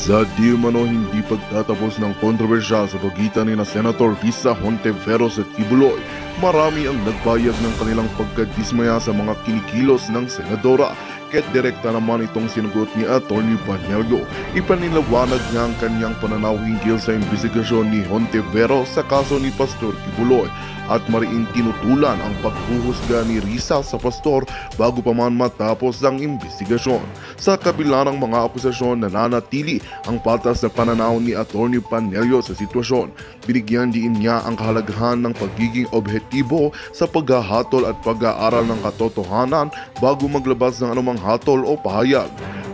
Sa di umano hindi pagtatapos ng kontrobersya sa pagitan ni Senator Risa Hontiveros at Kibuloy, marami ang nagbayag ng kanilang pagkadismaya sa mga kinikilos ng senadora. Kahit direkta naman itong sinagot ni Atty. Panelio, ipanilawanag niya ang kanyang pananaw hinggil sa investigasyon ni Hontiveros sa kaso ni Pastor Kibuloy at mariing tinutulan ang paghuhusga ni Risa sa pastor bago pa man matapos ang investigasyon. Sa kabila ng mga akusasyon, nananatili ang patas na pananaw ni Atty. Panelio sa sitwasyon. Binigyan din niya ang kahalagahan ng pagiging objektibo sa paghahatol at pag-aaral ng katotohanan bago maglabas ng anumang hatol o pahayag.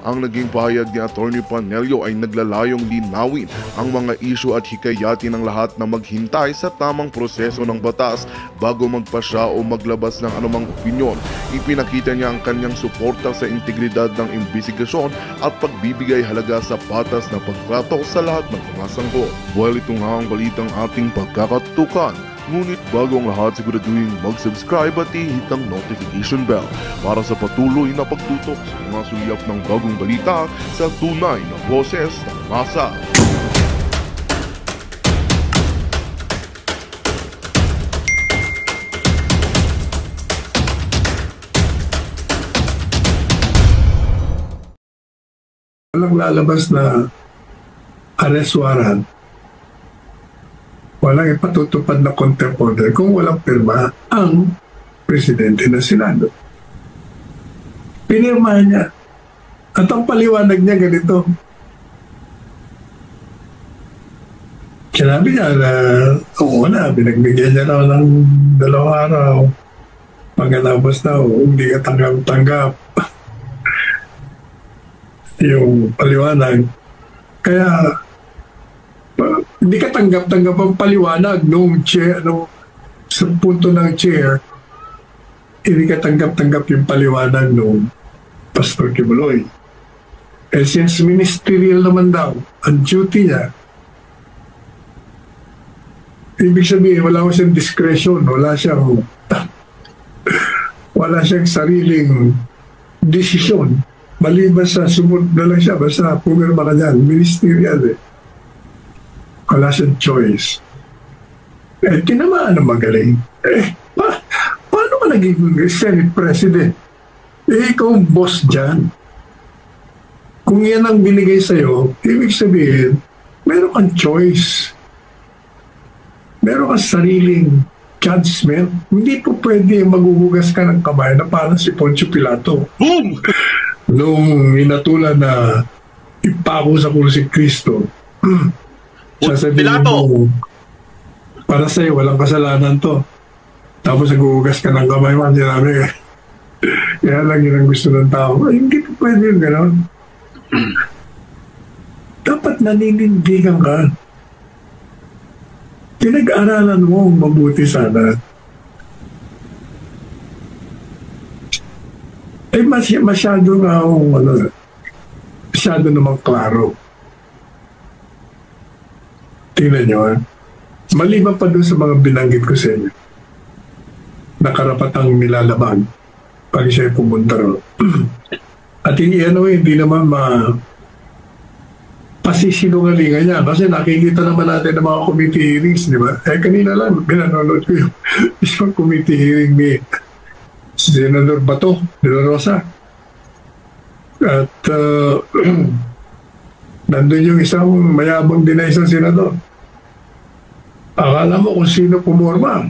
Ang naging pahayag ni Atty. Panelio ay naglalayong linawin ang mga isyu at hikayatin ng lahat na maghintay sa tamang proseso ng batas bago magpasya o maglabas ng anumang opinyon. Ipinakita niya ang kanyang suporta sa integridad ng investigasyon at pagbibigay halaga sa patas na pagtrato sa lahat ng mga sangkot. Well, ito nga ang balitang ating pagkakatutukan. Ngunit bago ang lahat, siguraduhin mag-subscribe at i-hit ang notification bell para sa patuloy na pagtutok sa mga suyap ng bagong balita sa tunay na boses ng masa. Walang lalabas na arrest warrant, walang ipatutupad na contempt order kung walang pirma ang presidente ng Senado. Pinirmahan niya. At ang paliwanag niya ganito. Sinabi niya na binagbigyan niya raw ng 2 araw. Pagkatapos daw, hindi ka tanggap-tanggap yung paliwanag. Kaya hindi ka tanggap-tanggap ang paliwanag nung chair, sa punto ng chair, hindi ka tanggap-tanggap yung paliwanag nung Pastor Kibuloy. Eh since ministerial naman daw, ang duty niya, ibig sabihin, wala ko siyang discretion, wala siyang sariling desisyon. Maliban sa sumunod na lang siya, basta pumirma ka dyan, ministerial eh. Wala siyang choice. Eh, tinamaan na magaling. Paano ka naging Senate President? Ikaw ang boss dyan. Kung yan ang binigay sa'yo, ibig sabihin, meron kang choice. Meron kang sariling judgment. Hindi po pwede maghuhugas ka ng kamay na parang si Poncio Pilato. Boom! Nung inatulan na ipako sa krus si Kristo, sasabihin mo, para sa'yo, walang kasalanan to. Tapos naghuhugas ka ng kamay mo, sinabi ka. Kaya lang yun ang gusto ng tao. Ay, hindi po pwede yun, gano'n. Dapat naninindigan ka. Pinag-aralan mo mabuti sana. Eh, masyado nga masyado namang klaro. Tingnan nyo, maliban pa doon sa mga binanggit ko sa inyo, na karapatang nilalabag pag siya pumunta ron. At hindi naman pasisinungalingan niya kasi nakikita naman natin ng mga committee hearings, di ba? Eh, kanina lang, pinanonood ko yung isang committee hearing ni Senador Bato de la Rosa. At nandun yung isang mayabang din na isang senador. Akala mo kung sino pumorma.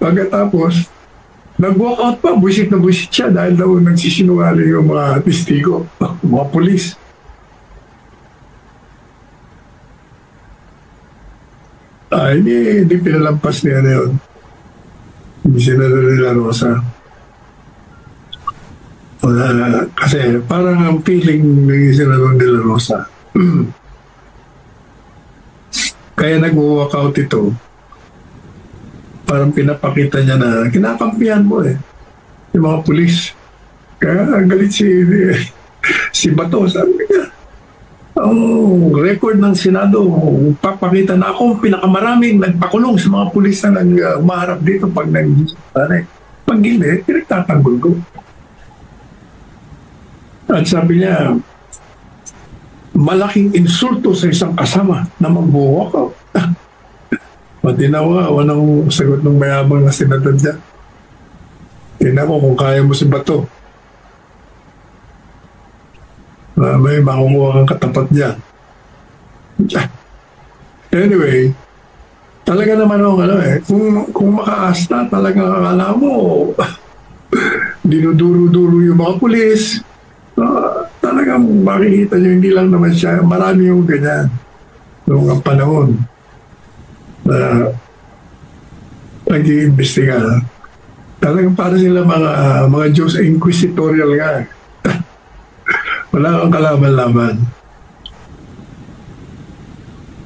Pagkatapos, nag-walk out pa, buisit na buisit siya dahil daw nagsisinungaling yung mga testigo, mga polis. Hindi pinalampas niya na yun. Hindi Senador de la Rosa. Kasi parang ang feeling ng Senador de la Rosa. Kaya nag-walk out ito. Parang pinapakita niya na kinakampihan mo yung mga pulis. Kaya galit si Bato. Sabi niya, record ng Senado, papakita na ako pinakamaraming nagpakulong sa mga pulis na umaharap dito pag pag hindi, pinagtatanggol ko. At sabi niya, malaking insulto sa isang kasama na mag-walk out. Matinawa, walang sagot ng mayabang na senador dyan. Tingnan ko kung kaya mo si Bato. May makukuha kang katapat dyan. Anyway, talaga naman kung makaasta, talaga akala mo, dinuduro-duro yung mga pulis. Talagang makikita nyo, hindi lang naman siya, marami yung ganyan noong ang panahon na nag-iimbestiga. Talagang para sila mga Diyos inquisitorial nga. Wala kang kalaban-laban.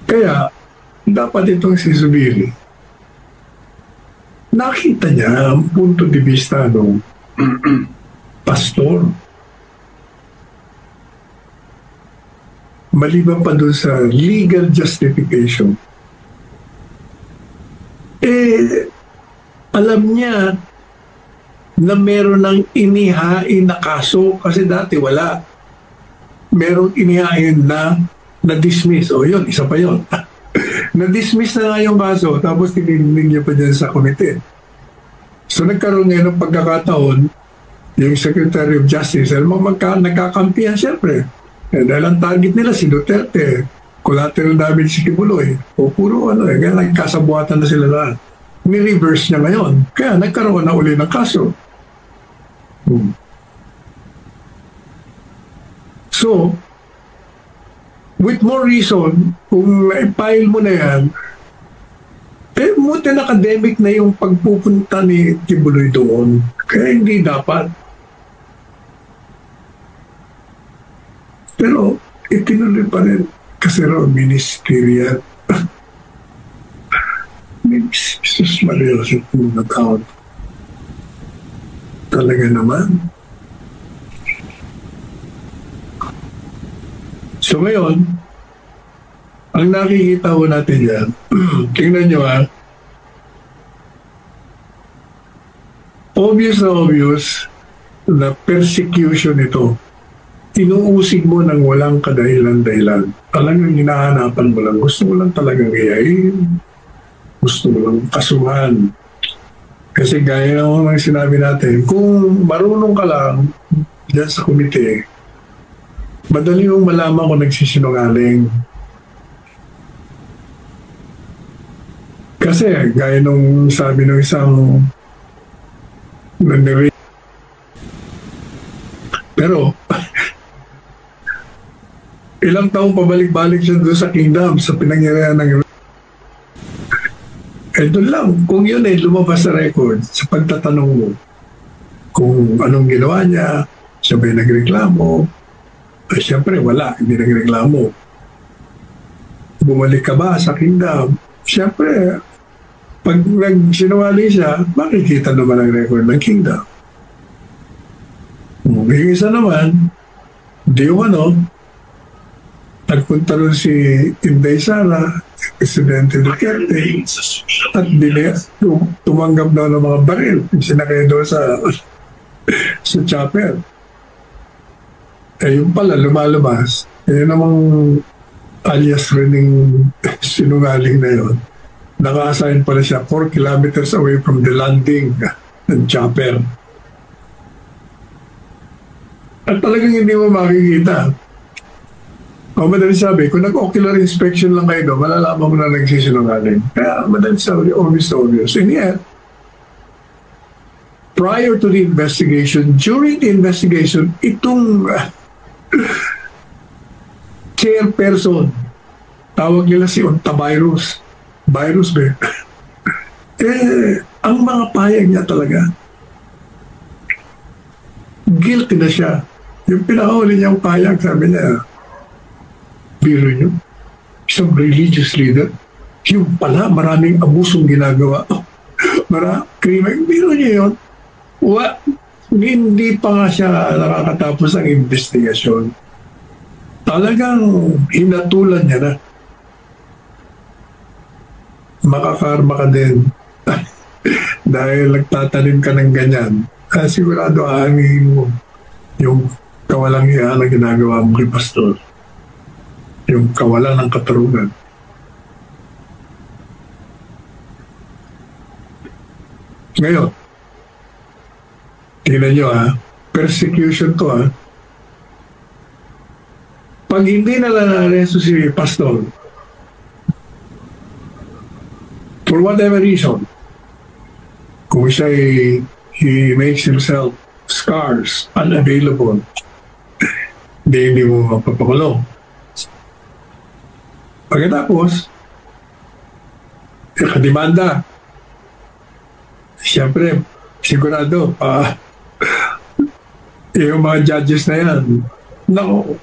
Kaya, dapat itong si Zubiri, nakita niya ang punto de vista ng pastor. Maliban pa doon sa legal justification, alam niya na meron ng inihain na kaso kasi dati wala. Meron inihain na dismiss. O yun, isa pa yun. Na-dismiss na nga yung kaso tapos tininig niya pa dyan sa komite. So nagkaroon ngayon ng pagkakataon yung Secretary of Justice, nagkakampihan siyempre. Dahil ang target nila si Duterte, collateral damage si Kibuloy, o puro kaya nagkasabuatan na sila lahat. Ni-reverse niya ngayon. Kaya nagkaroon na uli ng kaso. So, with more reason, kung i-file mo na yan, mutin academic na yung pagpupunta ni Kibuloy doon. Kaya hindi dapat. Pero, itinuloy pa rin kasi raw ministerial. Jesus Maria, sa mga taon. Talaga naman. So ngayon, ang nakikita ko natin yan, tingnan nyo obvious na persecution ito. Inuusig mo ng walang kadahilan-dahilan. Talagang hinahanapan mo lang. Gusto mo lang talagang iyain. Gusto mo lang kasuhan. Kasi gaya ng sinabi natin, kung marunong ka lang dyan sa komite, madali mong malaman kung nagsisinungaling. Kasi gaya nung sabi ng isang pero ilang taong pabalik-balik siya doon sa kingdom, sa pinangyarihan ng doon lang, kung yun lumabas sa record, sa pagtatanong mo, kung anong ginawa niya, siya ba'y nagreklamo, siyempre wala, hindi nagreklamo. Bumalik ka ba sa kingdom? Siyempre, pag nagsinungaling siya, makikita naman ang record ng kingdom. Yung isa naman, nagpunta rin si Inday Sara, Presidente Duterte, at tumanggap daw ng mga baril. Sinakay doon sa chopper. Yung pala, lumalabas. Namang alias rin ng sinungaling na yun. Naka-assign pala siya 4 kilometers away from the landing ng chopper. At talagang hindi mo makikita. Madali sabi, kung nag-ocular inspection lang kayo doon, malalaman mo na nagsisinungaling. Kaya madali sabi, obvious. And yet, prior to the investigation, during the investigation, itong chairperson, tawag nila si Ontavirus. Virus ba? Ang mga payag niya talaga, guilty na siya. Yung pinakahuli niyang payag, sabi niya, biro niyo, isang religious leader, yung pala maraming abusong ginagawa. Krimen, biro niyo yun. Hindi pa nga siya nakakatapos ang investigasyon. Talagang hinatulan niya na. Makakarma ka din. Dahil nagtatanim ka ng ganyan. Sigurado aangin mo yung kawalang iya na ginagawa mo kay pastor. yung kawalan ng katarungan. Ngayon, tingnan nyo persecution to Pag hindi na na-aresto si pastor, for whatever reason, kung siya he makes himself scarce, unavailable, hindi mo mapapakulong. Pagkatapos, kadimanda. Siyempre, sigurado, yung mga judges na yan, no,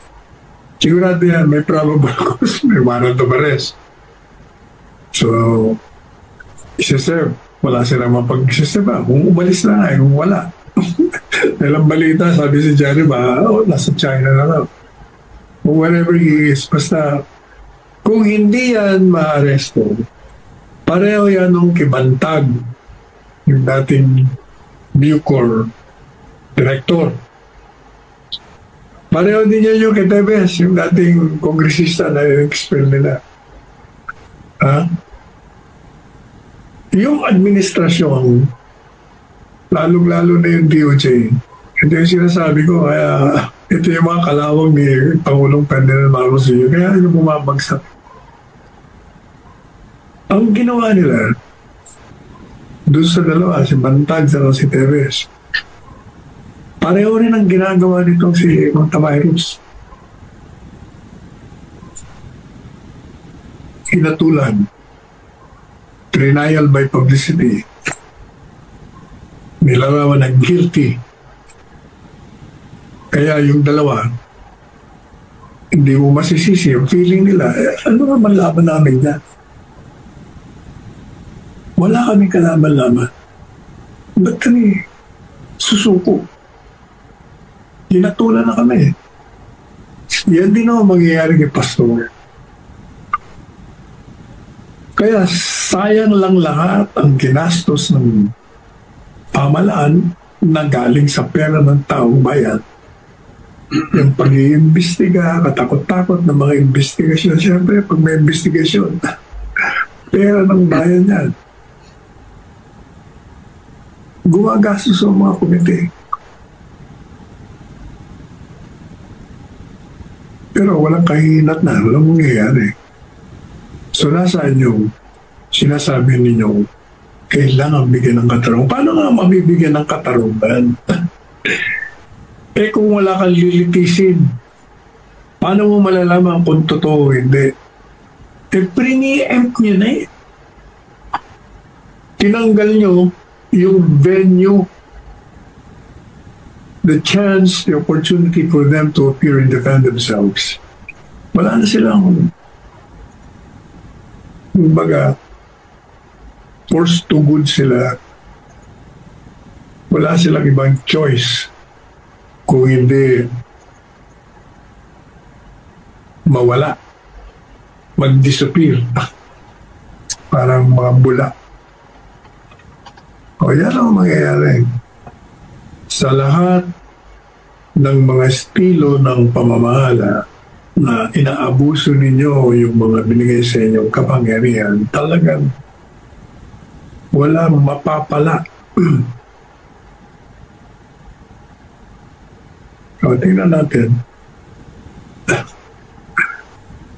sigurado yan, may probable cause, may warrant of arrest. So, isa-serve. Wala silang mapag-serve. Kung umalis na nga, kung wala. Ilang balita, sabi si Jerry, nasa China na lang. Wherever he is, basta, kung hindi yan ma-arresto, pareho yan nung kibantag, yung dating Bucor director. Pareho din yan yung kay Tevez, yung dating kongresista na expel nila. Yung administrasyon, lalong-lalo na yung DOJ, ito yung sinasabi ko, kaya ito yung mga kalawang ni Pangulong Ferdinand Marcos Jr., kaya yung bumabagsak. Ang ginawa nila, doon sa dalawa, si Bantag sa si Tevez, pareho rin ang ginagawa nitong si Montamayros. Hinatulan, trial by publicity, nilarawan ng guilty. Kaya yung dalawa, hindi mo masisisi yung feeling nila, ano naman laban namin yan? Wala kaming kalaban-laban. Ba't kami susuko? Hinatulan na kami. Yan din ako mangyayari kay Pastor. Kaya sayang lang lahat ang ginastos ng pamalaan na galing sa pera ng taong bayan. Yung pag-iimbestiga, katakot-takot ng mga investigasyon. Siyempre, pag may investigasyon, pera ng bayan yan. Gumagastos ang mga komite. Pero walang kahinat na, walang mangyayari. So nasaan yung sinasabi ninyo, kailangan bigyan ng katarungan. Paano nga mabibigyan ng katarungan? Kung wala kang lilitisin, paano mo malalaman kung totoo o hindi? Pre-empt nyo na Tinanggal nyo yung venue, the chance, the opportunity for them to appear and defend themselves. Wala na silang, kumbaga, forced to good sila. Wala silang ibang choice kung hindi mawala, mag-disappear, parang mga bula. O yan ang mangyayari. Sa lahat ng mga estilo ng pamamahala na inaabuso ninyo yung mga binigay sa inyong kapangyarihan, talagang wala mapapala. O, tingnan natin.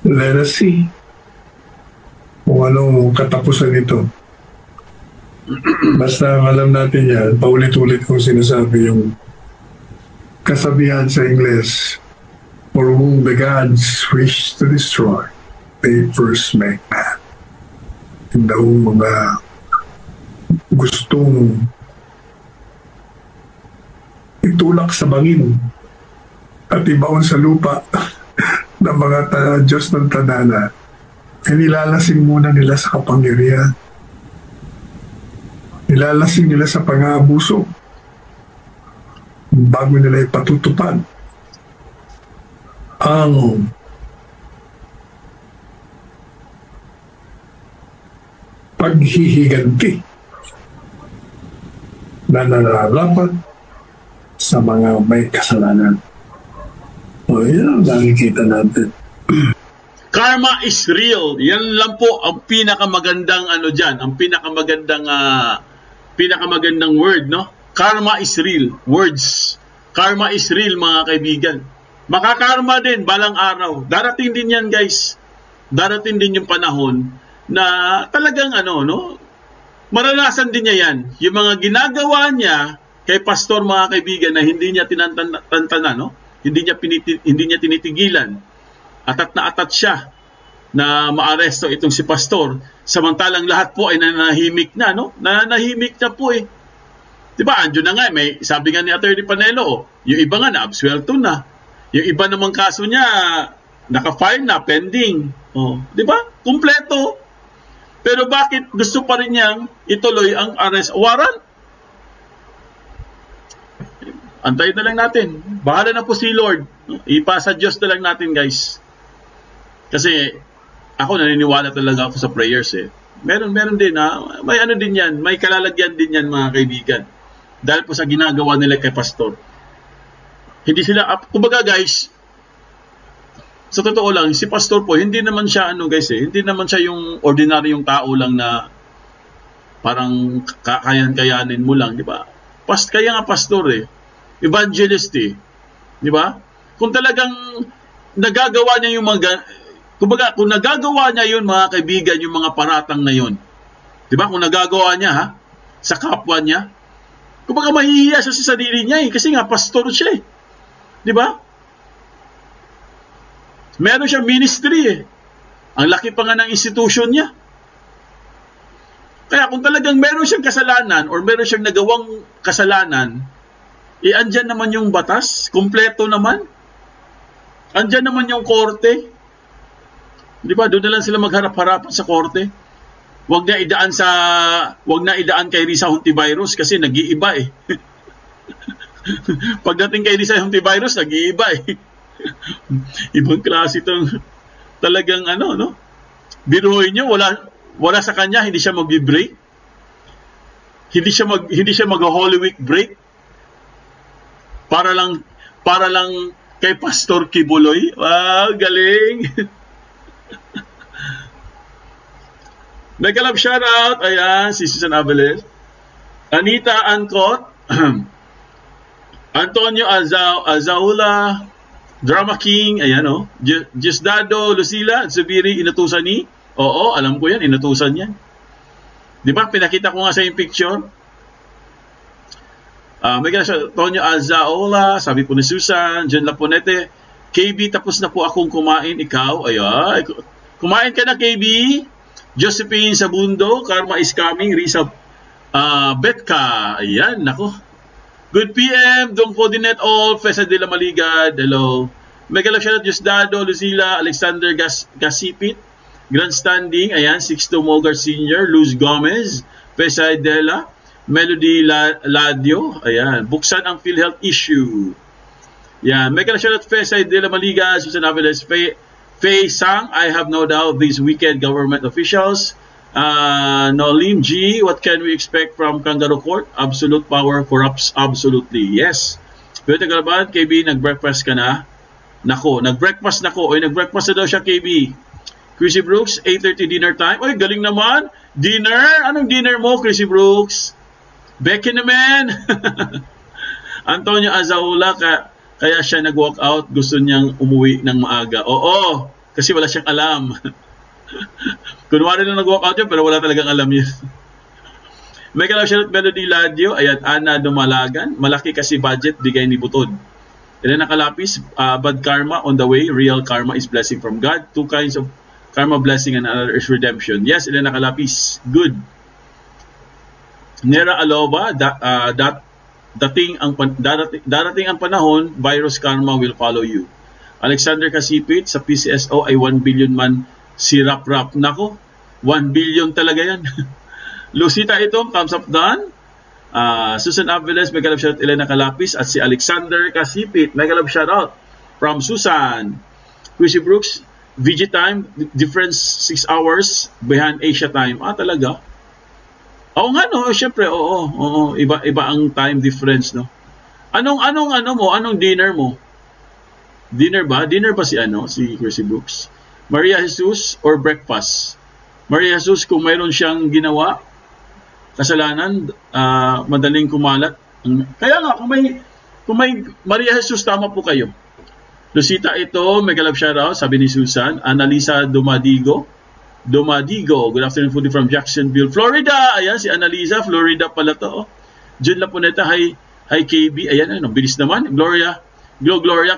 Let us see kung anong katapusan nito. Basta alam natin yan, paulit-ulit kong sinasabi yung kasabihan sa Ingles, for whom the gods wish to destroy, they first make man. Yung daw mga gustong itulak sa bangin at ibaon sa lupa ng mga Diyos ng tadhana, ay nilalasing muna nila sa kapangyarihan. Nilalasing nila sa pang-aabuso bago nila ipatutupad ang paghihiganti na nararapat sa mga may kasalanan. O, yan ang nakikita natin. Karma is real. Yan lang po ang pinakamagandang ano diyan, ang pinakamagandang word, no? Karma is real. Words. Karma is real, mga kaibigan. Makakarma din balang araw. Darating din yan, guys. Darating din yung panahon na talagang ano, no? Maranasan din niya yan. Yung mga ginagawa niya kay pastor, mga kaibigan, na hindi niya tinantanan, no? Hindi niya tinitigilan. Atat na atat siya na maaresto itong si pastor. Samantalang lahat po ay nanahimik na, no? Nanahimik na po eh. Diba, andyo na nga, may sabi nga ni Atty. Panelo, oh, yung iba nga na-absuelto na. Yung iba namang kaso niya, naka-file na, pending. Oh, diba? Kumpleto. Pero bakit gusto pa rin niyang ituloy ang arrest warrant? Antayin na lang natin. Bahala na po si Lord. Ipasa Diyos na lang natin, guys. Kasi ako naniniwala talaga ako sa prayers eh. Meron din ha. May ano din yan. May kalalagyan din yan, mga kaibigan. Dahil po sa ginagawa nila kay pastor. Hindi sila, kumbaga guys, sa totoo lang, si pastor po, hindi naman siya ano guys eh. Hindi naman siya yung ordinaryong tao lang na parang kayan-kayanin mo lang, di ba? Kaya nga pastor eh. Evangelist eh. Di ba? Kung talagang nagagawa niya yung mga, kumbaga, kung nagagawa niya yun, mga kaibigan, yung mga paratang na yun. Di ba? Kung nagagawa niya, ha? Sa kapwa niya. Kumbaga, mahihiya siya sa sarili niya eh. Kasi nga, pastor siya eh. Di ba? Meron siyang ministry eh. Ang laki pa nga ng institution niya. Kaya kung talagang meron siyang kasalanan or meron siyang nagawang kasalanan, andyan naman yung batas, kumpleto naman. Andyan naman yung korte. Di ba? Doon na lang sila magharap-harapan sa korte. Wag na idaan kay Risa Hontiveros kasi nag-iiba eh. Pagdating kay Risa Hontiveros, nag-iiba eh. Ibang klase itong talagang ano, no? Biruhin nyo, wala sa kanya, hindi siya mag-break. Hindi siya mag-Holy Week break. Para lang kay Pastor Kibuloy. Wow, galing. Nag-alap shoutout. Ayan, si Susan Abeles. Anita Ancot. Antonio Azaula. Drama King. Ayan o. Diosdado Lucila. Zubiri inutusan ni. Oo, alam ko yan. Inutusan yan. Di ba? Pinakita ko nga sa yung picture. May gana siya. Antonio Azaula. Sabi po ni Susan. John Laponete. KB, tapos na po akong kumain. Ikaw. Ayan. Kumain ka na, KB. Josephine Sabundo, Karma is coming, Risa Betka, ayan, nako. Good PM, Dong Coordinate all, Fesa de la Maligad, hello. Megalab shoutout, Diosdado, Lucila, Alexander Gasipit, Grandstanding, ayan, Sixto Mogar Sr., Luz Gomez, Fesa de la, Melody Ladio, ayan, buksan ang PhilHealth issue. Ayan, megalab shoutout, Fesa de la Maligad, Susan Aveles, Faye Sang, I have no doubt these wicked government officials. Nolim G, what can we expect from Kangaroo Court? Absolute power corrupts absolutely. Yes. Pero Galaban, KB, nag-breakfast ka na? Nako, nag-breakfast na ko. Oy, nag-breakfast na daw siya, KB. Chrissy Brooks, 8:30 dinner time. Oy, galing naman. Dinner? Anong dinner mo, Chrissy Brooks? Becky naman. Antonio Azaula, kaya siya nag-walk out, gusto niyang umuwi ng maaga. Oo, kasi wala siyang alam. Kunwari na nag-walk out yun, pero wala talagang alam yun. May kalaw siya Melody Ladio, ayan, Ana Dumalagan, malaki kasi budget, bigay ni Butod. Ilan nakalapis, bad karma on the way, real karma is blessing from God. Two kinds of karma, blessing, and another is redemption. Yes, ilan nakalapis, good. Nera Alova, darating ang panahon, virus karma will follow you. Alexander Kasipit, sa PCSO ay 1 billion man si Rap. Nako, 1 billion talaga yan. Lucita Itong, thumbs up done. Susan Aviles, may galap shoutout Elena Kalapis at si Alexander Kasipit, may galap shoutout from Susan. Chrissy Brooks, VG time, difference 6 hours behind Asia time. Talaga? Oo nga no, syempre, oo, iba ang time difference, no. Anong dinner mo? Dinner ba si si Chrissy Brooks? Maria Jesus or breakfast? Maria Jesus, kung mayroon siyang ginawa, kasalanan, madaling kumalat. Kaya nga, kung may Maria Jesus, tama po kayo. Lucita ito, mega love shoutout, sabi ni Susan. Annalisa Domadigo, good afternoon, foodie from Jacksonville, Florida. Ayan, si Annalisa, Florida pala to. Jun Lapuneta, hi KB. Ayan, bilis naman. Gloria,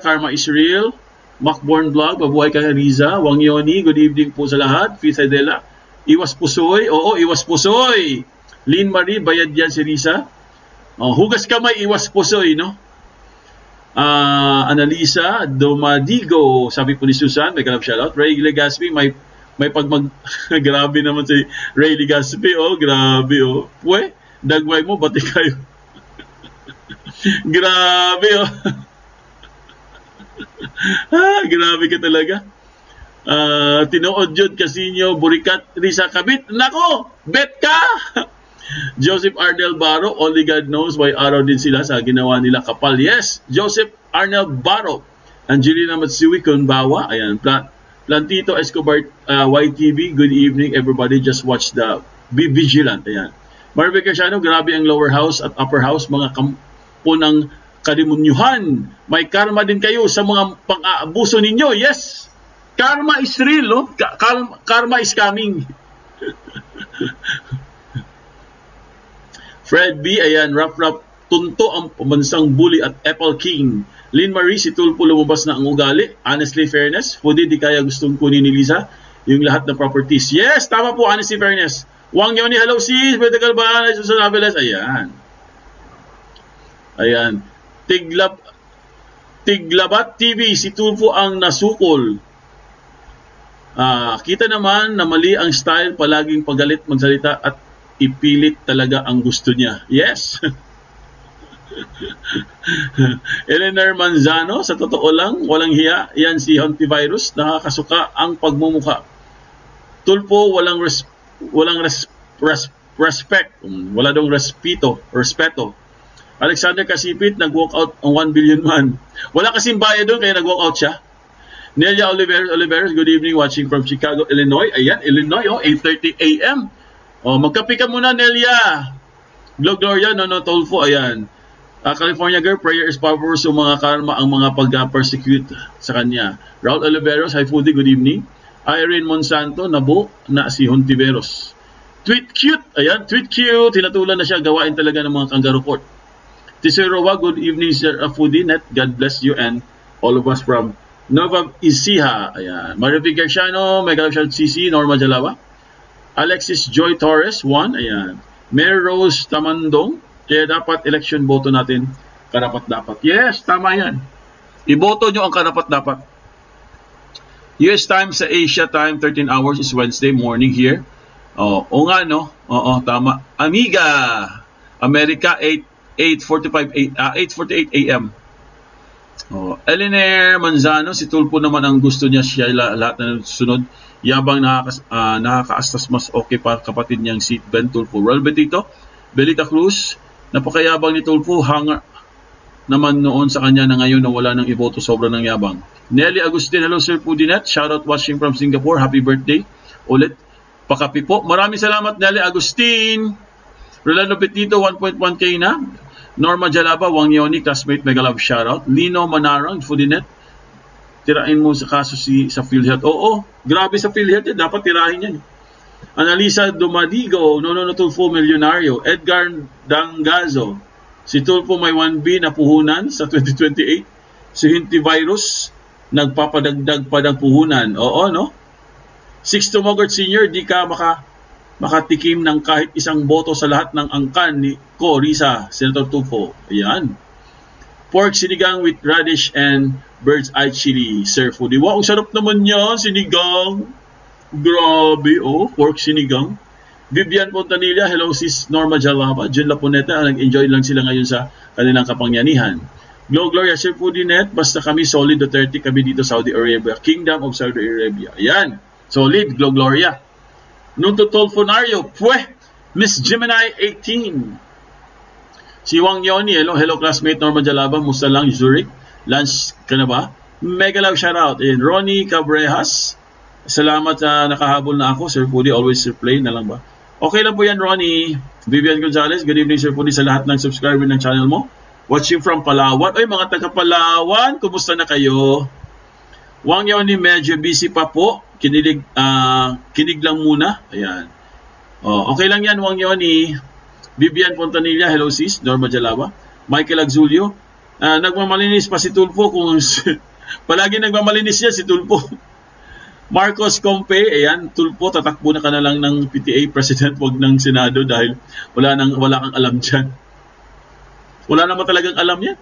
Karma is real. Macborn Vlog, mabuhay ka Riza. Wang Yoni, good evening po sa lahat. Fisa Dela, Iwas Pusoy. Oo, Iwas Pusoy. Lynn Marie, bayad yan si Risa. Hugas kamay, Iwas Pusoy, no? Annalisa Domadigo, sabi po ni Susan, may kalab shoutout. Ray Legaspi, may grabe naman si Ray Legaspi, grabe, Pwe, dagway mo, bati kayo. Grabe, grabe ka talaga. Tinuod yun, Casino, Burikat, Risa Kabit. Nako, bet ka! Joseph Arnel Baro, only God knows why araw din sila sa ginawa nila kapal. Yes, Joseph Arnel Baro. Angelina Matsui Kunbawa. Ayan, Plantito Escobar, YTV. Good evening everybody, just watch be vigilant. Ayan. Marvin Casiano, grabe ang lower house at upper house, mga kampo ng kadimunyuhan. May karma din kayo sa mga pang-aabuso ninyo. Yes, karma is real, no? Karma is coming. Fred B, ayan, rap, tunto ang pambansang bully at Apple King. Lynn Marie, si Tulpo lumabas na ang ugali. Honestly, fairness. Foodie, di kaya gustong kunin ni Lisa yung lahat ng properties. Yes, tama po, honestly, fairness. Wang Yoni, hello sis, Medical ba? Susan Abeles, ayan. Ayan. Tiglabat TV, si Tulpo ang nasukol. Kita naman na mali ang style, palaging pagalit magsalita at ipilit talaga ang gusto niya. Yes. Eleanor Manzano, sa totoo lang, walang hiya. Yan si Hontivirus, nakakasuka ang pagmumukha. Tulpo, walang respect. Wala dong respeto. Alexander Kasipit, nag-walk out ang 1 billion man. Wala kasing bayad doon, kaya nag-walk out siya. Nelia Oliveros, good evening, watching from Chicago, Illinois. Ayan, Illinois, 8:30 a.m. Magkape ka muna, Nelia. Gloria, Nono Tolfo, ayan. California girl, prayer is power, so mga karma ang mga pag-persecute sa kanya. Raul Oliveros, hi foodie, good evening. Irene Monsanto, nabo na si Hontiveros. Tweet cute, ayan, tweet cute. Tinatulan na siya, gawain talaga ng mga kangaroo court. Tiserowa, good evening, Sir Foodie Net. God bless you and all of us from Nova Ecija. Ayan. Marifi Garciano, Mega Shout CC, Norma Jalawa. Alexis Joy Torres, 1. Ayan. Mary Rose Tamandong. Kaya dapat election boto natin karapat-dapat. Yes, tama yan. Iboto nyo ang karapat-dapat. US time sa Asia time, 13 hours is Wednesday morning here. O nga, no? Oo, tama. Amiga! America, 8:48 a.m. Eleanor Manzano, si Tulpo naman ang gusto niya, siya lahat na sunod. Yabang nakakaastas, mas okay pa kapatid niyang si Ben Tulpo. Roel Betito, Belita Cruz, napakayabang ni Tulpo, hanga naman noon sa kanya na ngayon na wala nang iboto, sobra ng yabang. Nelly Agustin, hello Sir Pudinet, shoutout watching from Singapore, happy birthday ulit. Pakapi po. Maraming salamat Nelly Agustin. Rolando Betito, 1.1k na. Norma Jalaba, Wang Yoni, classmate, mega love shoutout. Lino Manarang, Foodinet, tirain mo sa kaso sa PhilHealth. Oo, grabe sa PhilHealth, dapat tirahin yan. Annalisa Domadigo, Nono Tulfo Milyonaryo. Edgar Dangazo, si Tulfo may 1B na puhunan sa 2028. Si Hontivirus, nagpapadagdag pa ng puhunan. Oo, no? Sixto Mogart Senior, di ka makatikim ng kahit isang boto sa lahat ng angkan ni Risa, Senator Tulfo. Ayan. Pork sinigang with radish and bird's eye chili. Sir Foodie. Wow, ang sarap naman yan, sinigang. Grabe, pork sinigang. Vivian Pontanilla, hello sis Norma Jalaba. Jun Lapuneta, nag-enjoy lang sila ngayon sa kanilang kapangyanihan. Gloria, Sir Foodie Net, basta kami solid Duterte, kami dito Saudi Arabia. Kingdom of Saudi Arabia. Ayan, solid, Gloria. Nunto Tolfonario, Miss Gemini 18. Si Wang Yoni, hello classmate Norma Jalaba, musta lang Zurich? Lunch ka na ba? Mega love shoutout. And Ronnie Cabrejas, Salamat sa nakahabol na ako, Sir Pudi. Always replay na lang ba? Okay lang po yan, Ronnie. Vivian Gonzalez, good evening, Sir Pudi, sa lahat ng subscriber ng channel mo. Watching from Palawan. Ay, mga taga-Palawan, kumusta na kayo? Wang Yoni, medyo busy pa po. Kinig lang muna. Ayan. Okay lang yan, Wang Yoni. Vivian Fontanilla, hello sis. Norma Jalawa. Michael Agzulio. Nagmamalinis pa si Tulfo. Palagi nagmamalinis niya si Tulfo. Marcos Compe, ayan, Tulfo, tatakbo na ka na lang ng PTA President, wag ng Senado dahil wala kang alam dyan. Wala naman talagang alam yan.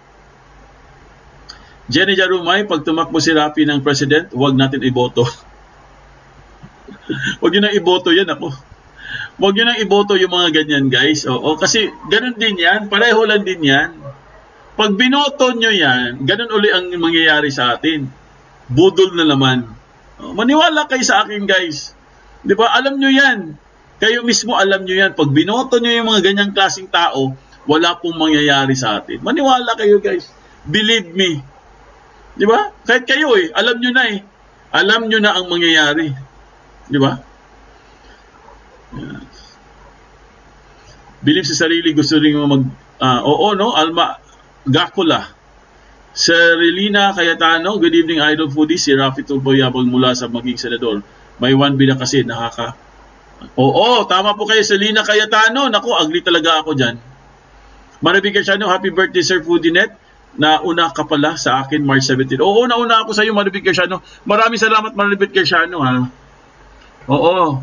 Jenny Jarumay, pag tumakbo si Rafi ng President, wag natin iboto. Wag yun ang iboto yan ako. Wag yun ang iboto yung mga ganyan, guys. Oo, kasi ganun din yan, pareho lang din yan. Pag binoto nyo yan, ganun uli ang mangyayari sa atin. Budol na naman. Maniwala kayo sa akin, guys. Di ba? Alam nyo yan. Kayo mismo alam nyo yan. Pag binoto nyo yung mga ganyang klaseng tao, wala pong mangyayari sa atin. Maniwala kayo, guys. Believe me. Di ba? Kahit kayo alam nyo na Alam nyo na ang mangyayari. Di ba? Believe sa sarili, gusto rin mag... oo, no? Alma Gakula. Sir Relina Cayetano, good evening, Idol Foodie. Si Rafi Tulfo yabang mula sa maging senador. May 1 na kasi, Oo, tama po kayo, Selina Cayetano. Naku, ugly talaga ako dyan. Maribig Kershano, happy birthday, Sir Foodie.net. Nauna ka pala sa akin, March 17. Oo, nauna ako sa iyo, Maribig Kershano. Maraming salamat, Maribig Kershano, ha. Oo.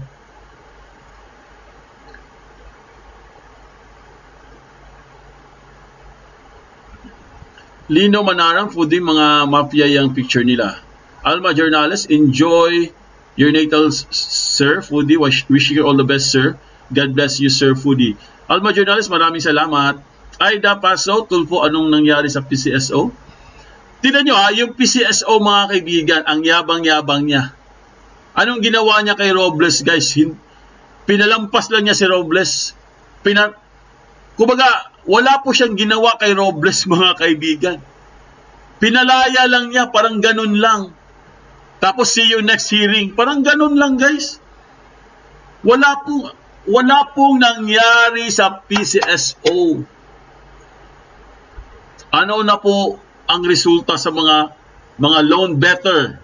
Lino Manarang, Foodie, mga mafia yung picture nila. Alma Jornales, enjoy your natal, Sir Foodie. Wish you all the best, Sir. God bless you, Sir Foodie. Alma Jornales, maraming salamat. Aida Paso, Tulfo, anong nangyari sa PCSO? Tignan nyo yung PCSO, mga kaibigan, ang yabang-yabang niya. Anong ginawa niya kay Robles, guys? Pinalampas lang niya si Robles. Kumbaga, wala po siyang ginawa kay Robles, mga kaibigan. Pinalaya lang niya, parang ganun lang. Tapos see you next hearing. Parang ganun lang, guys. Wala pong nangyari sa PCSO. Ano na po ang resulta sa mga loan better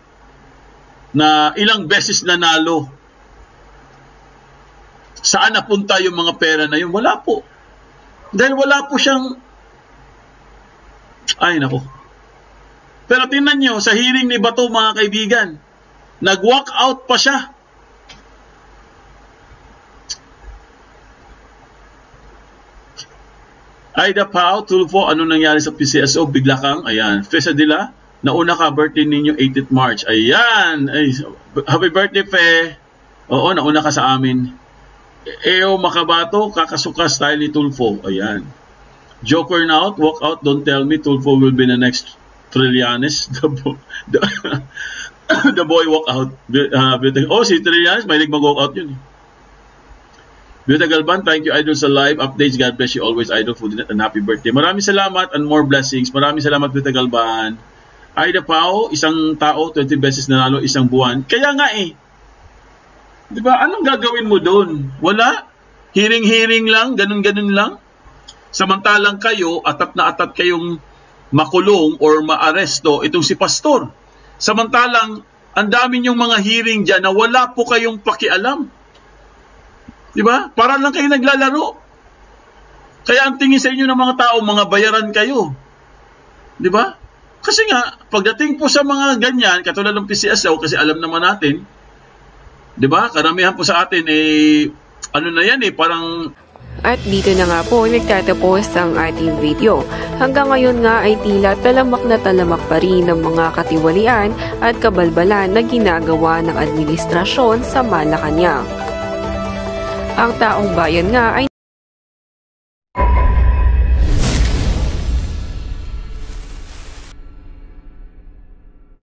na ilang beses nanalo? Saan napunta yung mga pera na yun? Wala po. Dahil wala po siyang... Ay, nako. Pero tingnan nyo, sa hearing ni Bato, mga kaibigan, nag-walk out pa siya. Aida Pao, Tulfo, ano nangyari sa PCSO? Bigla kang, ayan. Fe Sadila, nauna ka, birthday ninyo, 18th March. Ayan. Ay, happy birthday, Fe. Oo, nauna ka sa amin. Eo Makabato, kakasuka style ni Tulfo. Ayan. Joker na out, walk out, don't tell me Tulfo will be the next Trillanes. The boy walk out. Si Trillanes, may mag-walk out yun. Beauty Galban, thank you, Idol, sa live updates. God bless you always, Idol Foodie.net, and happy birthday. Maraming salamat and more blessings. Maraming salamat, Beauty Galban. Aida Pao, isang tao, 20 beses nanalo, isang buwan. Kaya nga Diba? Anong gagawin mo doon? Wala? Hearing lang, ganun-ganun lang. Samantalang kayo, atat na atat kayong makulong or maaresto, itong si Pastor. Samantalang, ang dami niyong mga hearing dyan na wala po kayong pakialam. Diba? Para lang kayo naglalaro. Kaya ang tingin sa inyo ng mga tao, mga bayaran kayo. Diba? Kasi nga, pagdating po sa mga ganyan, katulad ng PCSO, kasi alam naman natin, diba? Karamihan po sa atin, ano na yan parang... At dito na nga po nagtatapos ang ating video. Hanggang ngayon nga ay tila talamak na talamak pa rin ng mga katiwalian at kabalbalan na ginagawa ng administrasyon sa Malacanang. Ang taong bayan nga ay